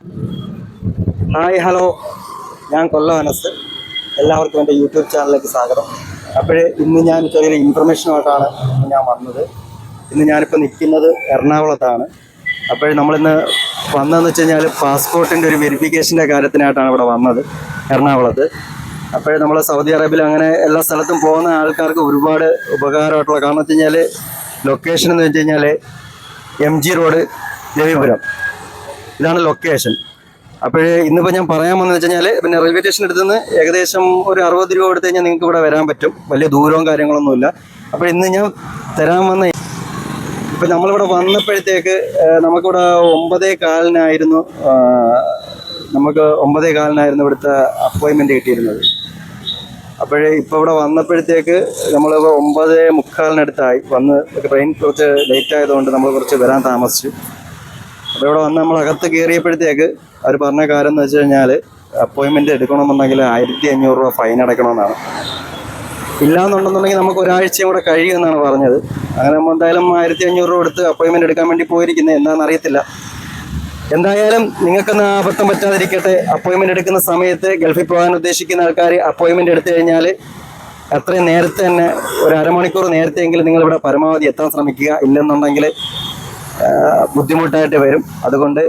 Hi hello, ഞാൻ കൊല്ലം അനസ്. എല്ലാവർക്കും എൻ്റെ യൂട്യൂബ് ചാനലിലേക്ക് സ്വാഗതം. ഇന്ന് ഞാൻ ചെറിയൊരു ഇൻഫർമേഷനുമായിട്ടാണ് ഞാൻ വന്നത്. ഇന്ന് ഞാനിപ്പോൾ നിൽക്കുന്നത് എറണാകുളത്താണ്. നമ്മളിന്ന് വന്നതെന്ന് വെച്ച് കഴിഞ്ഞാൽ പാസ്പോർട്ടിൻ്റെ ഒരു വെരിഫിക്കേഷൻ്റെ കാര്യത്തിനായിട്ടാണ് ഇവിടെ വന്നത്, എറണാകുളത്ത്. നമ്മൾ സൗദി അറേബ്യയിൽ അങ്ങനെ എല്ലാ സ്ഥലത്തും പോകുന്ന ആൾക്കാർക്ക് ഒരുപാട് ഉപകാരമായിട്ടുള്ള, കാരണം വെച്ച് കഴിഞ്ഞാൽ ലൊക്കേഷൻ എന്ന് വെച്ച് കഴിഞ്ഞാൽ MG റോഡ്, രവിപുരം, ഇതാണ് ലൊക്കേഷൻ. ഇന്നിപ്പോൾ ഞാൻ പറയാൻ വന്നത് വെച്ച് കഴിഞ്ഞാൽ, പിന്നെ റെയിൽവേ സ്റ്റേഷൻ അടുത്ത് നിന്ന് ഏകദേശം ഒരു 60 രൂപ കൊടുത്തു കഴിഞ്ഞാൽ നിങ്ങൾക്ക് ഇവിടെ വരാൻ പറ്റും. വലിയ ദൂരവും കാര്യങ്ങളൊന്നുമില്ല. ഇന്ന് ഞാൻ തരാൻ വന്ന, നമ്മളിവിടെ വന്നപ്പോഴത്തേക്ക് നമുക്കിവിടെ 9:15 നമുക്ക് 9:15 ഇവിടുത്തെ അപ്പോയിൻമെൻറ്റ് കിട്ടിയിരുന്നത്. ഇപ്പോൾ ഇവിടെ വന്നപ്പോഴത്തേക്ക് നമ്മൾ 9:45 വന്ന്. ട്രെയിൻ കുറച്ച് ലേറ്റ് ആയതുകൊണ്ട് നമ്മൾ കുറച്ച് വരാൻ താമസിച്ചു. ഇവിടെ വന്ന് നമ്മൾ അകത്ത് കയറിയപ്പോഴത്തേക്ക് അവർ പറഞ്ഞ കാര്യം എന്ന് വെച്ച് കഴിഞ്ഞാൽ, അപ്പോയിൻമെൻറ്റ് എടുക്കണമെന്നുണ്ടെങ്കിൽ 1500 രൂപ ഫൈൻ അടയ്ക്കണമെന്നാണ്. ഇല്ലയെന്നുണ്ടെന്നുണ്ടെങ്കിൽ നമുക്ക് ഒരാഴ്ചയും കൂടെ കഴിയുമെന്നാണ് പറഞ്ഞത്. അങ്ങനെ നമ്മൾ എന്തായാലും 1500 രൂപ കൊടുത്ത് അപ്പോയിൻമെൻറ്റ് എടുക്കാൻ വേണ്ടി പോയിരിക്കുന്നത്. എന്താണെന്ന് അറിയത്തില്ല. എന്തായാലും നിങ്ങൾക്കൊന്ന് അബദ്ധം പറ്റാതിരിക്കട്ടെ. അപ്പോയിൻമെൻറ്റ് എടുക്കുന്ന സമയത്ത് ഗൾഫിൽ പോകാൻ ഉദ്ദേശിക്കുന്ന ആൾക്കാർ അപ്പോയിൻമെൻറ്റ് എടുത്തു കഴിഞ്ഞാൽ അത്രയും നേരത്തെ തന്നെ, ഒരു അരമണിക്കൂർ നേരത്തെയെങ്കിലും നിങ്ങളിവിടെ പരമാവധി എത്താൻ ശ്രമിക്കുക. ഇല്ലെന്നുണ്ടെങ്കിൽ ബുദ്ധിമുട്ടായിട്ട് വരും. അതുകൊണ്ട്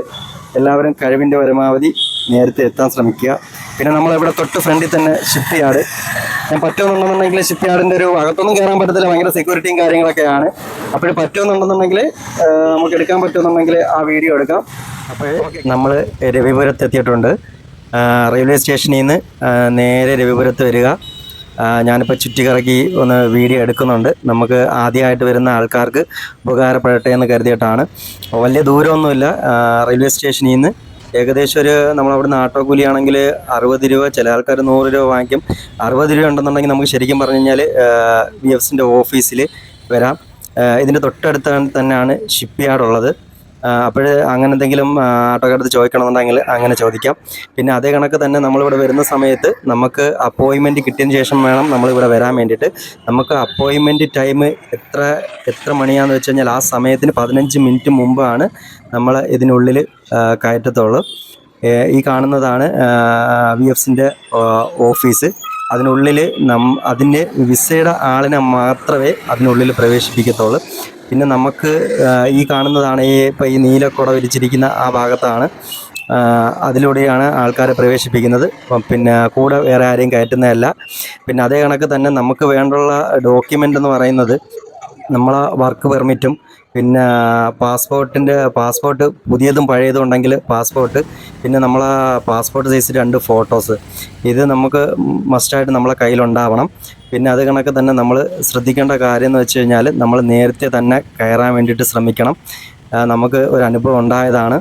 എല്ലാവരും കഴിവിൻ്റെ പരമാവധി നേരത്തെ എത്താൻ ശ്രമിക്കുക. പിന്നെ നമ്മളിവിടെ തൊട്ട് ഫ്രണ്ടിൽ തന്നെ ഷിപ്പ് യാർഡ്. ഞാൻ പറ്റുമെന്നുണ്ടെന്നുണ്ടെങ്കിൽ ഷിപ്പ് യാർഡിൻ്റെ ഒരു അകത്തൊന്നും കയറാൻ പറ്റത്തില്ല, ഭയങ്കര സെക്യൂരിറ്റിയും കാര്യങ്ങളൊക്കെയാണ്. പറ്റുമെന്നുണ്ടെന്നുണ്ടെങ്കിൽ നമുക്ക് എടുക്കാൻ പറ്റുമെന്നുണ്ടെങ്കിൽ ആ വീഡിയോ എടുക്കാം. നമ്മൾ രവിപുരത്ത് എത്തിയിട്ടുണ്ട്. റെയിൽവേ സ്റ്റേഷനിൽ നിന്ന് നേരെ രവിപുരത്ത് വരിക. ഞാനിപ്പോൾ ചുറ്റിക്കറക്കി ഒന്ന് വീഡിയോ എടുക്കുന്നുണ്ട്. നമുക്ക് ആദ്യമായിട്ട് വരുന്ന ആൾക്കാർക്ക് ഉപകാരപ്പെടട്ടെ എന്ന് കരുതിയിട്ടാണ്. വലിയ ദൂരമൊന്നുമില്ല. റെയിൽവേ സ്റ്റേഷനിൽ നിന്ന് ഏകദേശം നമ്മളവിടുന്ന് ആട്ടോ കൂലിയാണെങ്കിൽ 60 രൂപ, ചില ആൾക്കാർ 100 രൂപ വാങ്ങിക്കും. 60 രൂപ ഉണ്ടെന്നുണ്ടെങ്കിൽ നമുക്ക് ശരിക്കും പറഞ്ഞു കഴിഞ്ഞാൽ VFSൻ്റെ ഓഫീസിൽ വരാം. ഇതിൻ്റെ തൊട്ടടുത്താണ് തന്നെയാണ് ഷിപ്പ് യാർഡ് ഉള്ളത്. അങ്ങനെ എന്തെങ്കിലും ആട്ടോക്കാരടുത്ത് ചോദിക്കണമെന്നുണ്ടെങ്കിൽ അങ്ങനെ ചോദിക്കാം. പിന്നെ അതേ കണക്ക് തന്നെ നമ്മളിവിടെ വരുന്ന സമയത്ത് നമുക്ക് അപ്പോയിൻമെൻറ്റ് കിട്ടിയതിന് ശേഷം വേണം നമ്മളിവിടെ വരാൻ വേണ്ടിയിട്ട്. നമുക്ക് അപ്പോയിൻമെൻറ്റ് ടൈം എത്ര മണിയാണെന്ന് വെച്ച് കഴിഞ്ഞാൽ, ആ സമയത്തിന് 15 മിനിറ്റ് മുമ്പാണ് നമ്മൾ ഇതിനുള്ളിൽ കയറ്റത്തുള്ളൂ. ഈ കാണുന്നതാണ് VFSൻ്റെ ഓഫീസ്. അതിനുള്ളിൽ അതിൻ്റെ വിസയുടെ ആളിനെ മാത്രമേ അതിനുള്ളിൽ പ്രവേശിപ്പിക്കത്തുള്ളൂ. പിന്നെ നമുക്ക് ഈ കാണുന്നതാണ് ഈ നീലക്കുട വിരിച്ചിരിക്കുന്ന ആ ഭാഗത്താണ്, അതിലൂടെയാണ് ആൾക്കാരെ പ്രവേശിപ്പിക്കുന്നത്. പിന്നെ കൂടെ വേറെ ആരെയും കയറ്റുന്നതല്ല. പിന്നെ അതേ കണക്ക് തന്നെ നമുക്ക് വേണ്ടുള്ള ഡോക്യുമെൻ്റ് എന്ന് പറയുന്നത് നമ്മളെ വർക്ക് പെർമിറ്റും, പിന്നെ പാസ്പോർട്ട് പുതിയതും പഴയതും ഉണ്ടെങ്കിൽ പാസ്പോർട്ട്, പിന്നെ നമ്മളെ പാസ്പോർട്ട് സൈസ് 2 ഫോട്ടോസ്. ഇത് നമുക്ക് മസ്റ്റായിട്ട് നമ്മളെ കയ്യിലുണ്ടാവണം. പിന്നെ അത് കണക്ക് തന്നെ നമ്മൾ ശ്രദ്ധിക്കേണ്ട കാര്യം എന്ന് വെച്ച് കഴിഞ്ഞാൽ, നമ്മൾ നേരത്തെ തന്നെ കയറാൻ വേണ്ടിയിട്ട് ശ്രമിക്കണം. നമുക്ക് ഒരു അനുഭവം ഉണ്ടായതാണ്.